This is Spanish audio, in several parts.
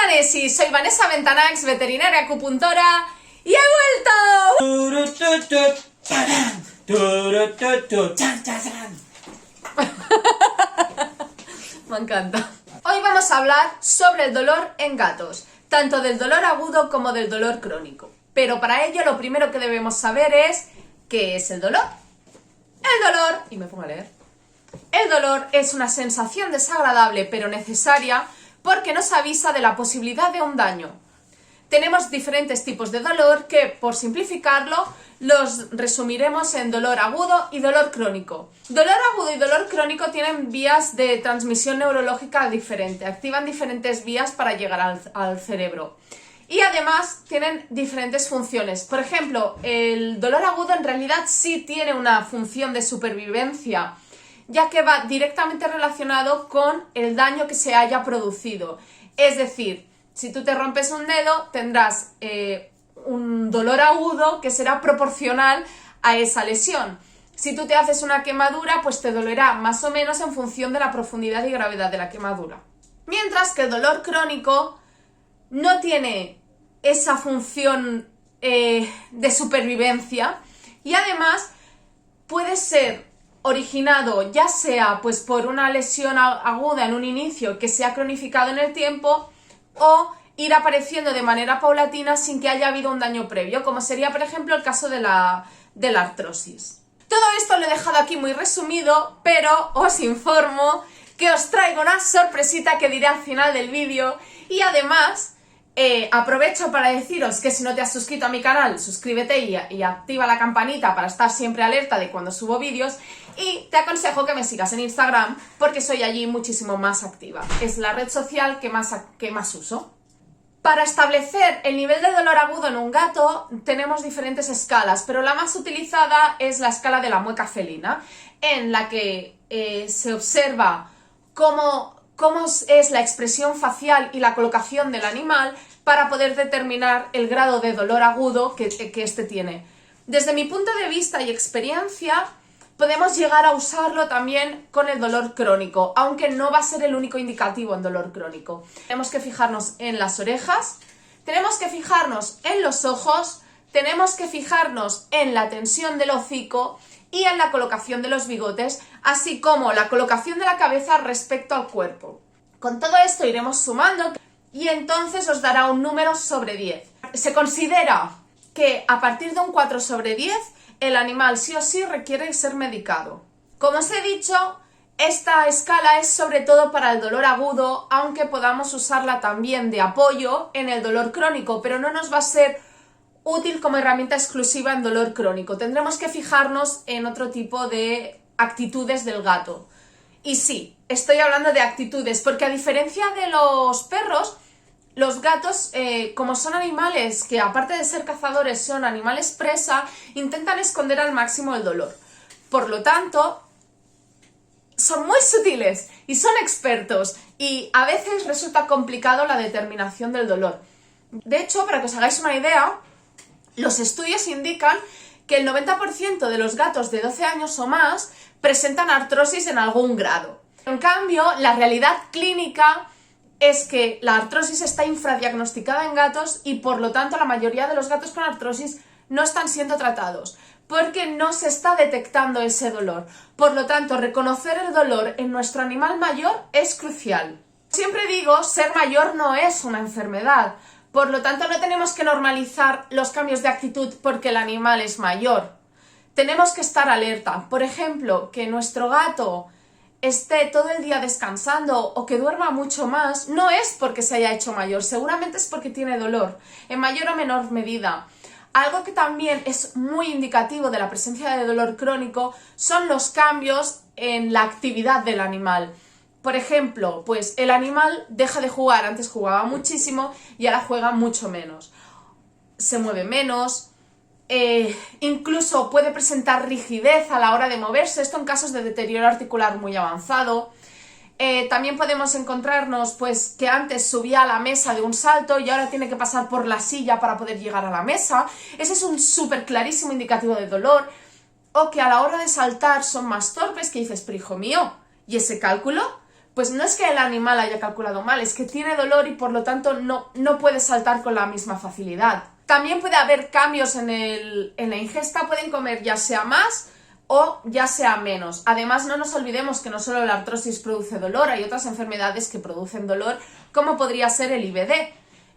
Vanessa, soy Vanessa Ventanax, veterinaria acupuntora, y he vuelto. Me encanta. Hoy vamos a hablar sobre el dolor en gatos, tanto del dolor agudo como del dolor crónico. Pero para ello lo primero que debemos saber es ¿qué es el dolor? El dolor, y me pongo a leer, el dolor es una sensación desagradable pero necesaria porque nos avisa de la posibilidad de un daño. Tenemos diferentes tipos de dolor que, por simplificarlo, los resumiremos en dolor agudo y dolor crónico. Dolor agudo y dolor crónico tienen vías de transmisión neurológica diferentes, activan diferentes vías para llegar al cerebro. Y además tienen diferentes funciones. Por ejemplo, el dolor agudo en realidad sí tiene una función de supervivencia, ya que va directamente relacionado con el daño que se haya producido. Es decir, si tú te rompes un dedo, tendrás un dolor agudo que será proporcional a esa lesión. Si tú te haces una quemadura, pues te dolerá más o menos en función de la profundidad y gravedad de la quemadura. Mientras que el dolor crónico no tiene esa función de supervivencia y además puede ser originado ya sea pues por una lesión aguda en un inicio que se ha cronificado en el tiempo o ir apareciendo de manera paulatina sin que haya habido un daño previo, como sería por ejemplo el caso de la artrosis. Todo esto lo he dejado aquí muy resumido, pero os informo que os traigo una sorpresita que diré al final del vídeo y además aprovecho para deciros que si no te has suscrito a mi canal, suscríbete y activa la campanita para estar siempre alerta de cuando subo vídeos, y te aconsejo que me sigas en Instagram porque soy allí muchísimo más activa. Es la red social que más uso. Para establecer el nivel de dolor agudo en un gato tenemos diferentes escalas, pero la más utilizada es la escala de la mueca felina, en la que se observa cómo es la expresión facial y la colocación del animal para poder determinar el grado de dolor agudo que éste tiene. Desde mi punto de vista y experiencia, podemos llegar a usarlo también con el dolor crónico, aunque no va a ser el único indicativo en dolor crónico. Tenemos que fijarnos en las orejas, tenemos que fijarnos en los ojos, tenemos que fijarnos en la tensión del hocico y en la colocación de los bigotes, así como la colocación de la cabeza respecto al cuerpo. Con todo esto iremos sumando y entonces os dará un número sobre 10. Se considera que a partir de un 4 sobre 10 el animal sí o sí requiere ser medicado. Como os he dicho, esta escala es sobre todo para el dolor agudo, aunque podamos usarla también de apoyo en el dolor crónico, pero no nos va a ser útil como herramienta exclusiva en dolor crónico. Tendremos que fijarnos en otro tipo de actitudes del gato. Y sí, estoy hablando de actitudes, porque a diferencia de los perros, los gatos, como son animales que aparte de ser cazadores son animales presa, intentan esconder al máximo el dolor. Por lo tanto, son muy sutiles y son expertos y a veces resulta complicado la determinación del dolor. De hecho, para que os hagáis una idea, los estudios indican que el 90% de los gatos de 12 años o más presentan artrosis en algún grado. En cambio, la realidad clínica es que la artrosis está infradiagnosticada en gatos y por lo tanto la mayoría de los gatos con artrosis no están siendo tratados porque no se está detectando ese dolor. Por lo tanto, reconocer el dolor en nuestro animal mayor es crucial. Siempre digo, ser mayor no es una enfermedad. Por lo tanto, no tenemos que normalizar los cambios de actitud porque el animal es mayor. Tenemos que estar alerta. Por ejemplo, que nuestro gato esté todo el día descansando o que duerma mucho más, no es porque se haya hecho mayor, seguramente es porque tiene dolor, en mayor o menor medida. Algo que también es muy indicativo de la presencia de dolor crónico son los cambios en la actividad del animal. Por ejemplo, pues el animal deja de jugar, antes jugaba muchísimo y ahora juega mucho menos. Se mueve menos, incluso puede presentar rigidez a la hora de moverse, esto en casos de deterioro articular muy avanzado. También podemos encontrarnos pues que antes subía a la mesa de un salto y ahora tiene que pasar por la silla para poder llegar a la mesa. Ese es un súper clarísimo indicativo de dolor. O que a la hora de saltar son más torpes, que dices, pero hijo mío, ¿y ese cálculo? pues no es que el animal haya calculado mal, es que tiene dolor y por lo tanto no puede saltar con la misma facilidad. También puede haber cambios en la ingesta, pueden comer ya sea más o ya sea menos. Además, no nos olvidemos que no solo la artrosis produce dolor, hay otras enfermedades que producen dolor, como podría ser el IBD.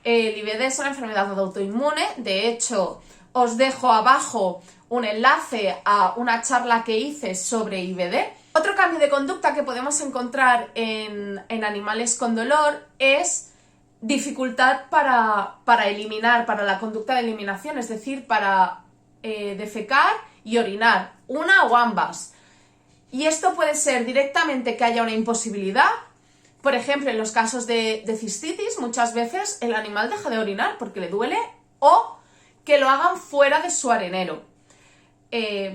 El IBD es una enfermedad autoinmune, de hecho, os dejo abajo un enlace a una charla que hice sobre IBD. Otro cambio de conducta que podemos encontrar en animales con dolor es dificultad para eliminar, para la conducta de eliminación, es decir, para defecar y orinar, una o ambas. Y esto puede ser directamente que haya una imposibilidad. Por ejemplo, en los casos de cistitis, muchas veces el animal deja de orinar porque le duele o que lo hagan fuera de su arenero.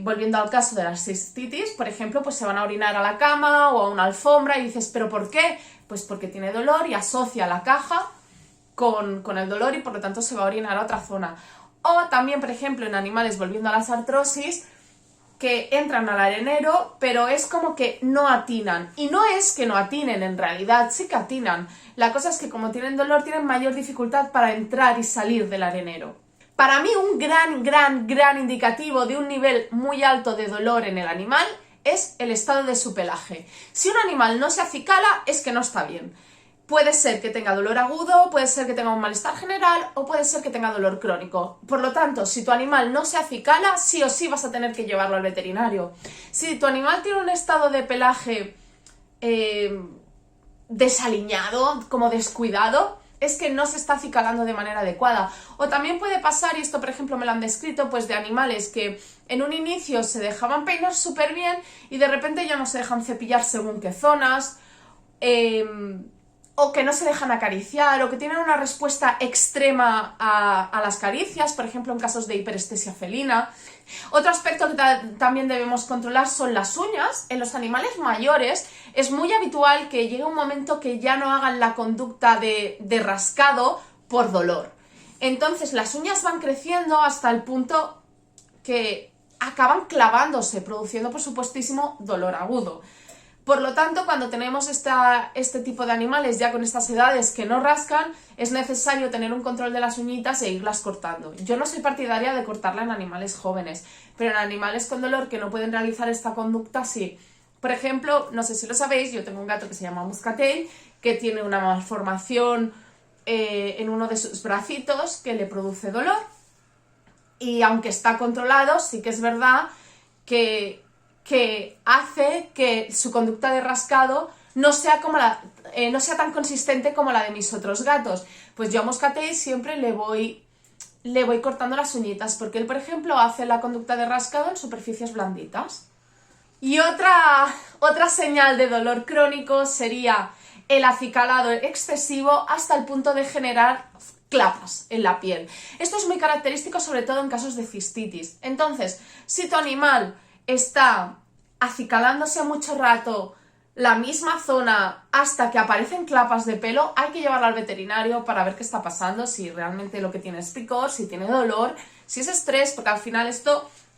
Volviendo al caso de la cistitis, por ejemplo, pues se van a orinar a la cama o a una alfombra y dices, ¿pero por qué? Pues porque tiene dolor y asocia la caja con el dolor y por lo tanto se va a orinar a otra zona. O también, por ejemplo, en animales, volviendo a las artrosis, que entran al arenero, pero es como que no atinan. Y no es que no atinen, en realidad, sí que atinan. La cosa es que como tienen dolor, tienen mayor dificultad para entrar y salir del arenero. Para mí, un gran indicativo de un nivel muy alto de dolor en el animal es el estado de su pelaje. Si un animal no se acicala, es que no está bien. Puede ser que tenga dolor agudo, puede ser que tenga un malestar general o puede ser que tenga dolor crónico. Por lo tanto, si tu animal no se acicala, sí o sí vas a tener que llevarlo al veterinario. Si tu animal tiene un estado de pelaje desaliñado, como descuidado, es que no se está acicalando de manera adecuada. O también puede pasar, y esto por ejemplo me lo han descrito, pues de animales que en un inicio se dejaban peinar súper bien y de repente ya no se dejan cepillar según qué zonas, o que no se dejan acariciar, o que tienen una respuesta extrema a las caricias, por ejemplo en casos de hiperestesia felina. Otro aspecto que también debemos controlar son las uñas. En los animales mayores es muy habitual que llegue un momento que ya no hagan la conducta de rascado por dolor. Entonces las uñas van creciendo hasta el punto que acaban clavándose, produciendo por supuestísimo dolor agudo. Por lo tanto, cuando tenemos este tipo de animales ya con estas edades que no rascan, es necesario tener un control de las uñitas e irlas cortando. Yo no soy partidaria de cortarla en animales jóvenes, pero en animales con dolor que no pueden realizar esta conducta, sí. Por ejemplo, no sé si lo sabéis, yo tengo un gato que se llama Muscatel, que tiene una malformación en uno de sus bracitos que le produce dolor. Y aunque está controlado, sí que es verdad que hace que su conducta de rascado no sea tan consistente como la de mis otros gatos. Pues yo a Muscatel siempre le voy cortando las uñitas, porque él, por ejemplo, hace la conducta de rascado en superficies blanditas. Y otra señal de dolor crónico sería el acicalado excesivo hasta el punto de generar clapas en la piel. Esto es muy característico sobre todo en casos de cistitis. Entonces, si tu animal está acicalándose mucho rato la misma zona hasta que aparecen clapas de pelo, hay que llevarlo al veterinario para ver qué está pasando, si realmente lo que tiene es picor, si tiene dolor, si es estrés, porque al final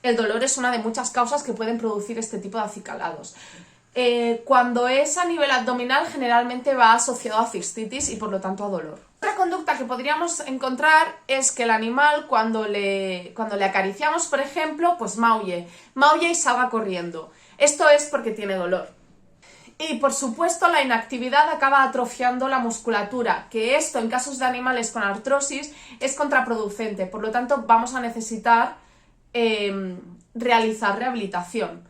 el dolor es una de muchas causas que pueden producir este tipo de acicalados. Cuando es a nivel abdominal generalmente va asociado a cistitis y por lo tanto a dolor. Otra conducta que podríamos encontrar es que el animal cuando le acariciamos, por ejemplo, pues maulle y salga corriendo. Esto es porque tiene dolor. Y por supuesto la inactividad acaba atrofiando la musculatura, que esto en casos de animales con artrosis es contraproducente, por lo tanto vamos a necesitar realizar rehabilitación.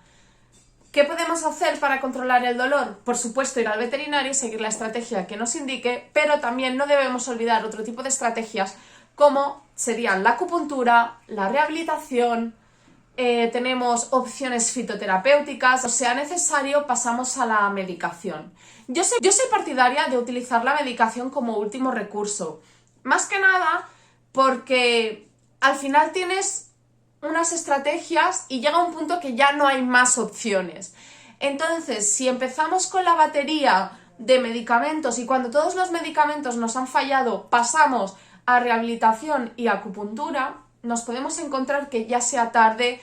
¿Qué podemos hacer para controlar el dolor? Por supuesto, ir al veterinario y seguir la estrategia que nos indique, pero también no debemos olvidar otro tipo de estrategias como serían la acupuntura, la rehabilitación, tenemos opciones fitoterapéuticas, o sea necesario pasamos a la medicación. Yo soy partidaria de utilizar la medicación como último recurso, más que nada porque al final tienes unas estrategias y llega un punto que ya no hay más opciones. Entonces, si empezamos con la batería de medicamentos y cuando todos los medicamentos nos han fallado pasamos a rehabilitación y acupuntura, nos podemos encontrar que ya sea tarde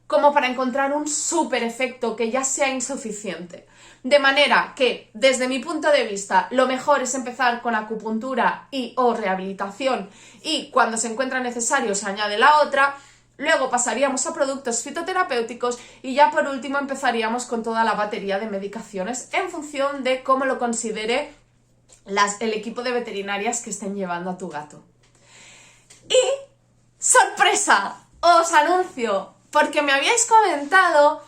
como para encontrar un súper efecto, que ya sea insuficiente. De manera que, desde mi punto de vista, lo mejor es empezar con acupuntura y o rehabilitación y cuando se encuentra necesario se añade la otra. Luego pasaríamos a productos fitoterapéuticos y ya por último empezaríamos con toda la batería de medicaciones en función de cómo lo considere el equipo de veterinarias que estén llevando a tu gato. Y, ¡sorpresa! Os anuncio, porque me habíais comentado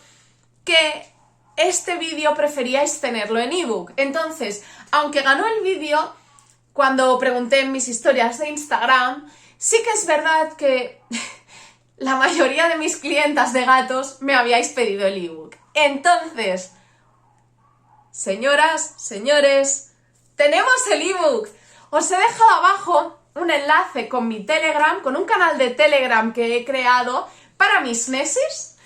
que este vídeo preferíais tenerlo en ebook. Entonces, aunque ganó el vídeo, cuando pregunté en mis historias de Instagram, sí que es verdad que la mayoría de mis clientas de gatos me habíais pedido el ebook. Entonces, señoras, señores, tenemos el ebook. Os he dejado abajo un enlace con mi Telegram, con un canal de Telegram que he creado para mis nesis,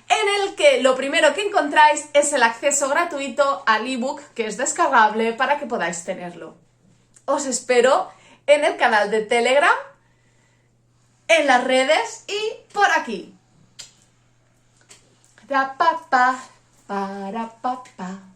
en el que lo primero que encontráis es el acceso gratuito al ebook, que es descargable para que podáis tenerlo. Os espero en el canal de Telegram, en las redes y por aquí. Ra, pa, pa, para, pa, pa.